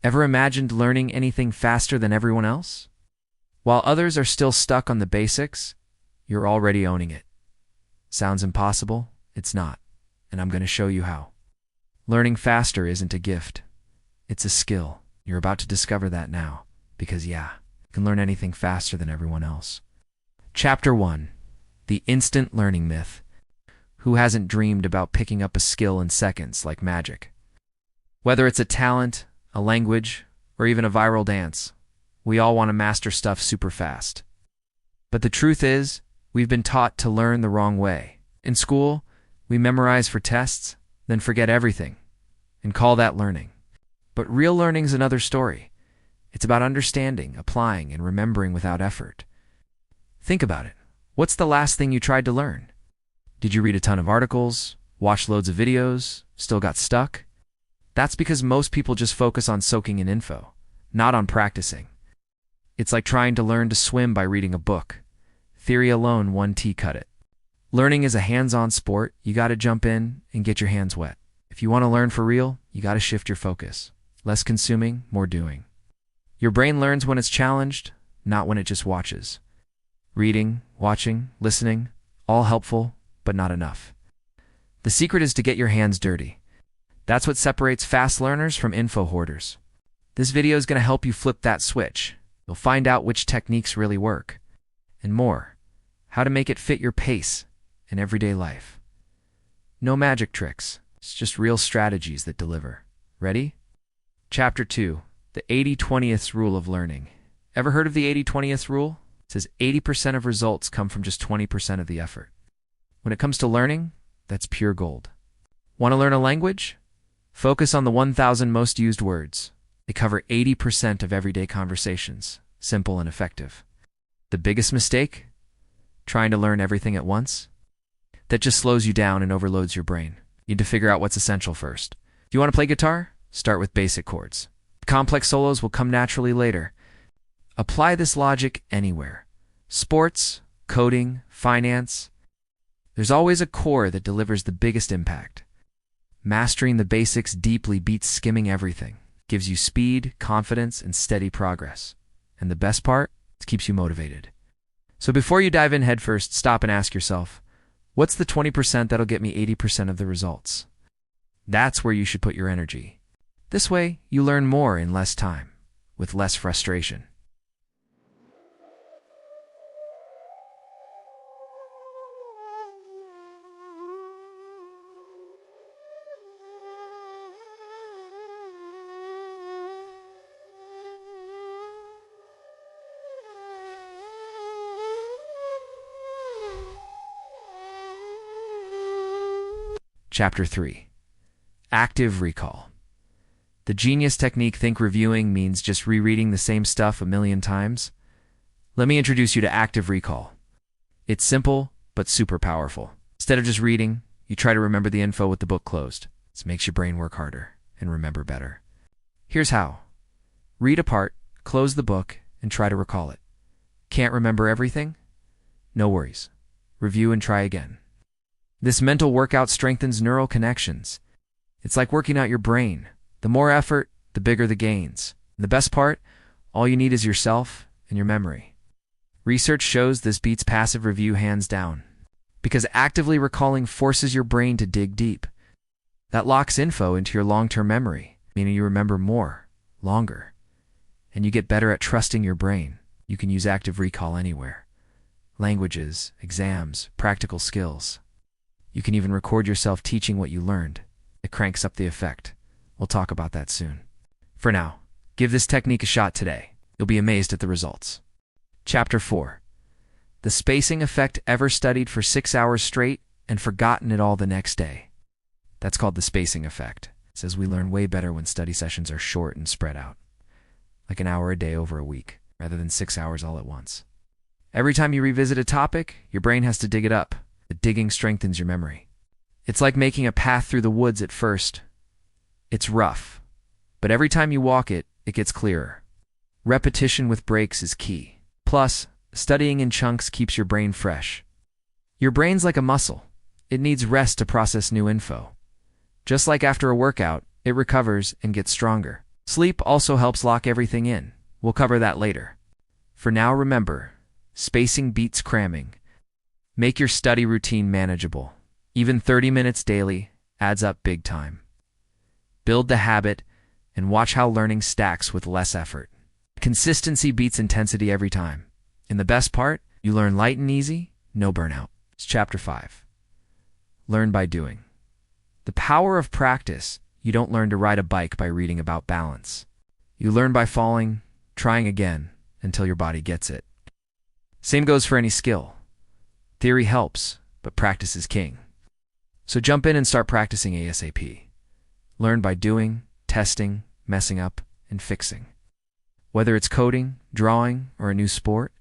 Ever imagined learning anything faster than everyone else? While others are still stuck on the basics, you're already owning it. Sounds impossible? It's not, and I'm going to show you how. Learning faster isn't a gift. It's a skill. You're about to discover that now, because you can learn anything faster than everyone else. Chapter 1. The Instant Learning Myth. Who hasn't dreamed about picking up a skill in seconds like magic? Whether it's a talent, a language, or even a viral dance, we all want to master stuff super fast. But the truth is, we've been taught to learn the wrong way. In school, we memorize for tests, then forget everything, and call that learning. But real learning's another story. It's about understanding, applying, and remembering without effort. Think about it. What's the last thing you tried to learn? Did you read a ton of articles, watch loads of videos, still got stuck? That's because most people just focus on soaking in info, not on practicing. It's like trying to learn to swim by reading a book. Theory alone won't cut it. Learning is a hands-on sport. You got to jump in and get your hands wet. If you want to learn for real, you got to shift your focus. Less consuming, more doing. Your brain learns when it's challenged, not when it just watches. Reading, watching, listening, all helpful, but not enough. The secret is to get your hands dirty. That's what separates fast learners from info hoarders. This video is going to help you flip that switch. You'll find out which techniques really work, and more, how to make it fit your pace in everyday life. No magic tricks, it's just real strategies that deliver. Ready? Chapter 2. The 80-20th Rule of Learning. Ever heard of the 80-20th rule? It says 80% of results come from just 20% of the effort. When it comes to learning, that's pure gold. Want to learn a language? Focus on the 1,000 most used words. They cover 80% of everyday conversations, simple and effective. The biggest mistake? Trying to learn everything at once? That just slows you down and overloads your brain. You need to figure out what's essential first. If you want to play guitar, start with basic chords. Complex solos will come naturally later. Apply this logic anywhere. Sports, coding, finance. There's always a core that delivers the biggest impact. Mastering the basics deeply beats skimming everything. Gives you speed, confidence, and steady progress. And the best part? It keeps you motivated. So before you dive in headfirst, stop and ask yourself, what's the 20% that'll get me 80% of the results? That's where you should put your energy. This way, you learn more in less time, with less frustration. Chapter 3. Active Recall. The genius technique think reviewing means just rereading the same stuff a million times. Let me introduce you to active recall. It's simple, but super powerful. Instead of just reading, you try to remember the info with the book closed. This makes your brain work harder and remember better. Here's how. Read a part, close the book, and try to recall it. Can't remember everything? No worries. Review and try again. This mental workout strengthens neural connections. It's like working out your brain. The more effort, the bigger the gains. And the best part, all you need is yourself and your memory. Research shows this beats passive review hands down, because actively recalling forces your brain to dig deep. That locks info into your long-term memory, meaning you remember more, longer. And you get better at trusting your brain. You can use active recall anywhere. Languages, exams, practical skills. You can even record yourself teaching what you learned. It cranks up the effect. We'll talk about that soon. For now, give this technique a shot today. You'll be amazed at the results. Chapter 4. The spacing effect. Ever studied for 6 hours straight and forgotten it all the next day? That's called the spacing effect. It says we learn way better when study sessions are short and spread out. Like an hour a day over a week, rather than 6 hours all at once. Every time you revisit a topic, your brain has to dig it up. The digging strengthens your memory. It's like making a path through the woods at first. It's rough, but every time you walk it, it gets clearer. Repetition with breaks is key. Plus, studying in chunks keeps your brain fresh. Your brain's like a muscle. It needs rest to process new info. Just like after a workout, it recovers and gets stronger. Sleep also helps lock everything in. We'll cover that later. For now, remember, spacing beats cramming. Make your study routine manageable. Even 30 minutes daily adds up big time. Build the habit and watch how learning stacks with less effort. Consistency beats intensity every time. And the best part, you learn light and easy, no burnout. It's Chapter 5. Learn by doing. The power of practice. You don't learn to ride a bike by reading about balance. You learn by falling, trying again, until your body gets it. Same goes for any skill. Theory helps, but practice is king. So jump in and start practicing ASAP. Learn by doing, testing, messing up, and fixing. Whether it's coding, drawing, or a new sport,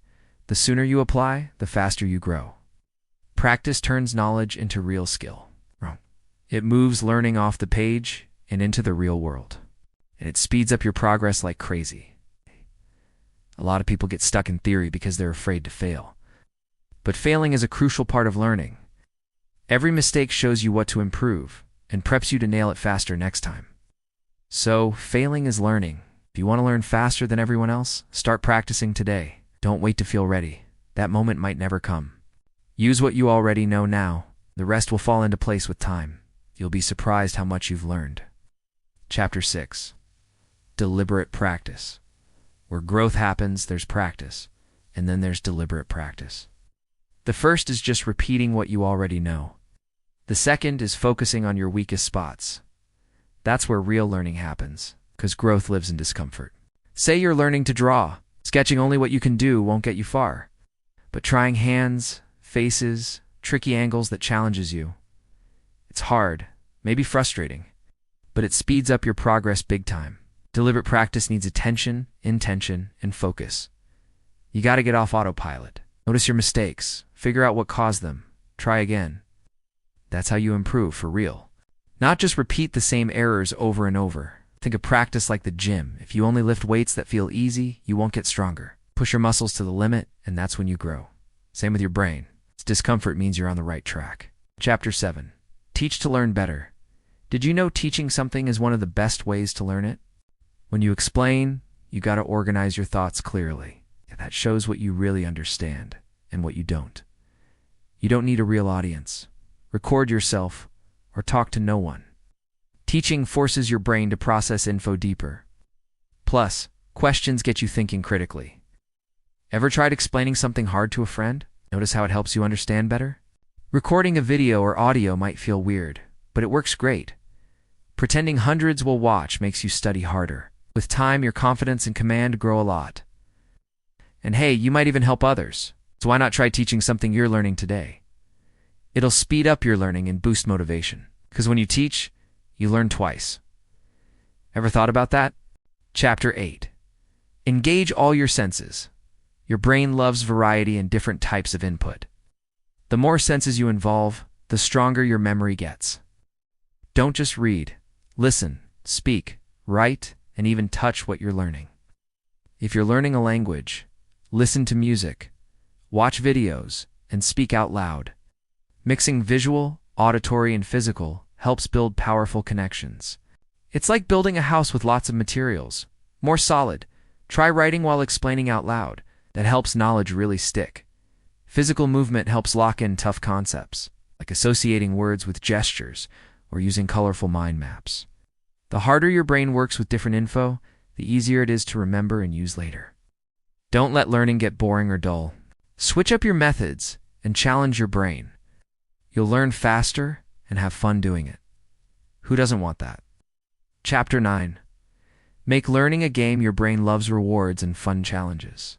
the sooner you apply, the faster you grow. Practice turns knowledge into real skill. It moves learning off the page and into the real world. And it speeds up your progress like crazy. A lot of people get stuck in theory because they're afraid to fail. But failing is a crucial part of learning. Every mistake shows you what to improve and preps you to nail it faster next time. So, failing is learning. If you want to learn faster than everyone else, start practicing today. Don't wait to feel ready. That moment might never come. Use what you already know now. The rest will fall into place with time. You'll be surprised how much you've learned. Chapter 6. Deliberate practice. Where growth happens, there's practice, and then there's deliberate practice. The first is just repeating what you already know. The second is focusing on your weakest spots. That's where real learning happens, because growth lives in discomfort. Say you're learning to draw. Sketching only what you can do won't get you far. But trying hands, faces, tricky angles that challenges you. It's hard, maybe frustrating, but it speeds up your progress big time. Deliberate practice needs attention, intention, and focus. You gotta get off autopilot. Notice your mistakes. Figure out what caused them. Try again. That's how you improve for real. Not just repeat the same errors over and over. Think of practice like the gym. If you only lift weights that feel easy, you won't get stronger. Push your muscles to the limit, and that's when you grow. Same with your brain. Its discomfort means you're on the right track. Chapter 7. Teach to learn better. Did you know teaching something is one of the best ways to learn it? When you explain, you gotta organize your thoughts clearly. That shows what you really understand and what you don't. You don't need a real audience. Record yourself or talk to no one. Teaching forces your brain to process info deeper. Plus, questions get you thinking critically. Ever tried explaining something hard to a friend? Notice how it helps you understand better? Recording a video or audio might feel weird, but it works great. Pretending hundreds will watch makes you study harder. With time, your confidence and command grow a lot. And hey, you might even help others. So why not try teaching something you're learning today? It'll speed up your learning and boost motivation. Because when you teach, you learn twice. Ever thought about that? Chapter 8. Engage all your senses. Your brain loves variety and different types of input. The more senses you involve, the stronger your memory gets. Don't just read. Listen, speak, write, and even touch what you're learning. If you're learning a language, listen to music, watch videos, and speak out loud. Mixing visual, auditory, and physical helps build powerful connections. It's like building a house with lots of materials. More solid. Try writing while explaining out loud. That helps knowledge really stick. Physical movement helps lock in tough concepts, like associating words with gestures or using colorful mind maps. The harder your brain works with different info, the easier it is to remember and use later. Don't let learning get boring or dull. Switch up your methods and challenge your brain. You'll learn faster and have fun doing it. Who doesn't want that? Chapter 9. Make learning a game. Your brain loves rewards and fun challenges.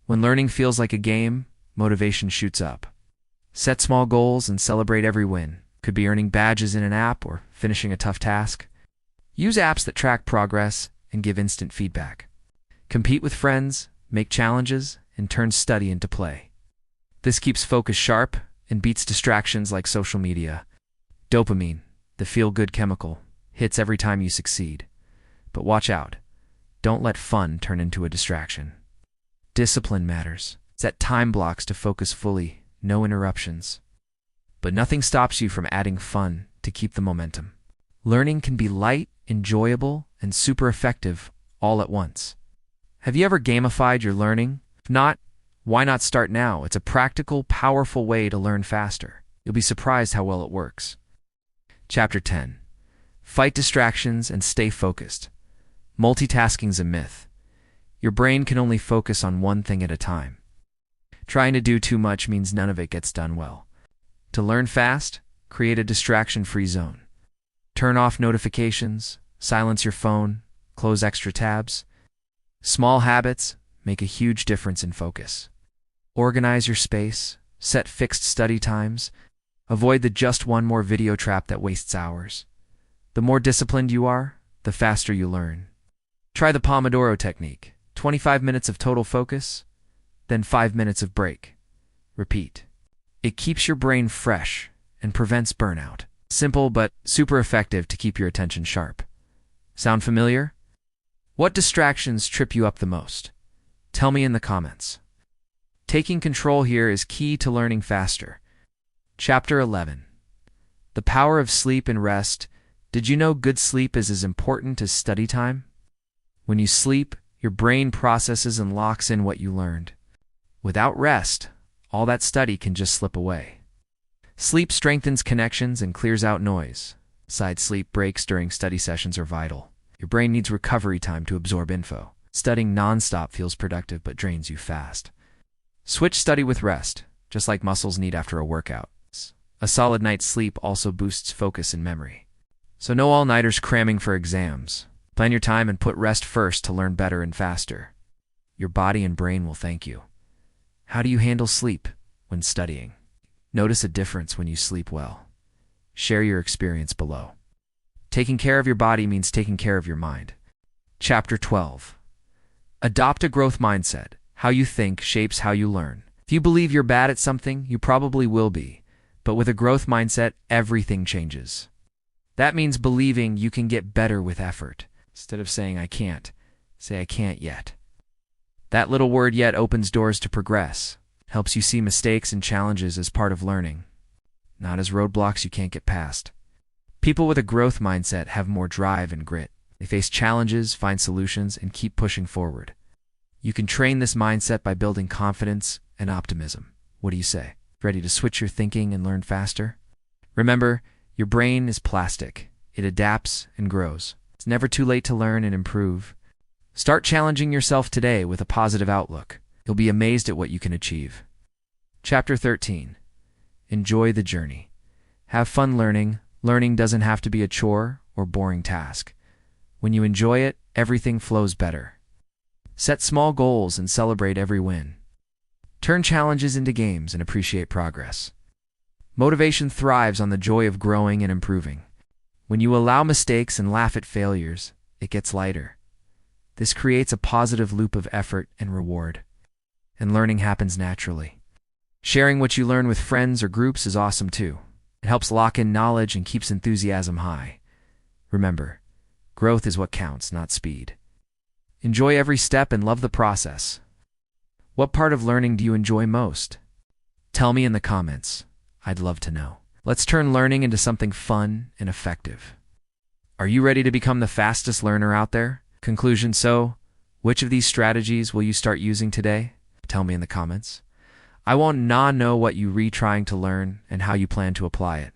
When learning feels like a game, motivation shoots up. Set small goals and celebrate every win. Could be earning badges in an app or finishing a tough task. Use apps that track progress and give instant feedback. Compete with friends, make challenges, and turn study into play. This keeps focus sharp and beats distractions like social media. Dopamine, the feel-good chemical, hits every time you succeed. But watch out. Don't let fun turn into a distraction. Discipline matters. Set time blocks to focus fully, no interruptions. But nothing stops you from adding fun to keep the momentum. Learning can be light, enjoyable, and super effective all at once. Have you ever gamified your learning? If not, why not start now? It's a practical, powerful way to learn faster. You'll be surprised how well it works. Chapter 10. Fight distractions and stay focused. Multitasking's a myth. Your brain can only focus on one thing at a time. Trying to do too much means none of it gets done well. To learn fast, create a distraction-free zone. Turn off notifications, silence your phone, close extra tabs. Small habits make a huge difference in focus. Organize your space, set fixed study times, avoid the just one more video trap that wastes hours. The more disciplined you are, the faster you learn. Try the Pomodoro technique, 25 minutes of total focus, then 5 minutes of break. Repeat. It keeps your brain fresh and prevents burnout. Simple but super effective to keep your attention sharp. Sound familiar? What distractions trip you up the most? Tell me in the comments. Taking control here is key to learning faster. Chapter 11. The power of sleep and rest. Did you know good sleep is as important as study time? When you sleep, your brain processes and locks in what you learned. Without rest, all that study can just slip away. Sleep strengthens connections and clears out noise. Side sleep breaks during study sessions are vital. Your brain needs recovery time to absorb info. Studying nonstop feels productive but drains you fast. Switch study with rest, just like muscles need after a workout. A solid night's sleep also boosts focus and memory. So no all-nighters cramming for exams. Plan your time and put rest first to learn better and faster. Your body and brain will thank you. How do you handle sleep when studying? Notice a difference when you sleep well. Share your experience below. Taking care of your body means taking care of your mind. Chapter 12. Adopt a growth mindset. How you think shapes how you learn. If you believe you're bad at something, you probably will be. But with a growth mindset, everything changes. That means believing you can get better with effort. Instead of saying, I can't, say, I can't yet. That little word yet opens doors to progress, helps you see mistakes and challenges as part of learning, not as roadblocks you can't get past. People with a growth mindset have more drive and grit. They face challenges, find solutions, and keep pushing forward. You can train this mindset by building confidence and optimism. What do you say? Ready to switch your thinking and learn faster? Remember, your brain is plastic. It adapts and grows. It's never too late to learn and improve. Start challenging yourself today with a positive outlook. You'll be amazed at what you can achieve. Chapter 13. Enjoy the journey. Have fun learning. Learning doesn't have to be a chore or boring task. When you enjoy it, everything flows better. Set small goals and celebrate every win. Turn challenges into games and appreciate progress. Motivation thrives on the joy of growing and improving. When you allow mistakes and laugh at failures, it gets lighter. This creates a positive loop of effort and reward. And learning happens naturally. Sharing what you learn with friends or groups is awesome too. It helps lock in knowledge and keeps enthusiasm high. Remember, growth is what counts, not speed. Enjoy every step and love the process. What part of learning do you enjoy most? Tell me in the comments. I'd love to know. Let's turn learning into something fun and effective. Are you ready to become the fastest learner out there? Conclusion: so, which of these strategies will you start using today? Tell me in the comments. I want to know what you trying to learn and how you plan to apply it.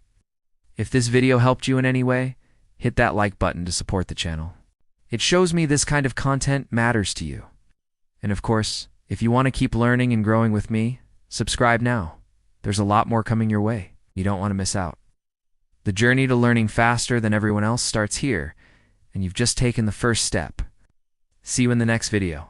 If this video helped you in any way, hit that like button to support the channel. It shows me this kind of content matters to you. And of course, if you want to keep learning and growing with me, subscribe now. There's a lot more coming your way. You don't want to miss out. The journey to learning faster than everyone else starts here, and you've just taken the first step. See you in the next video.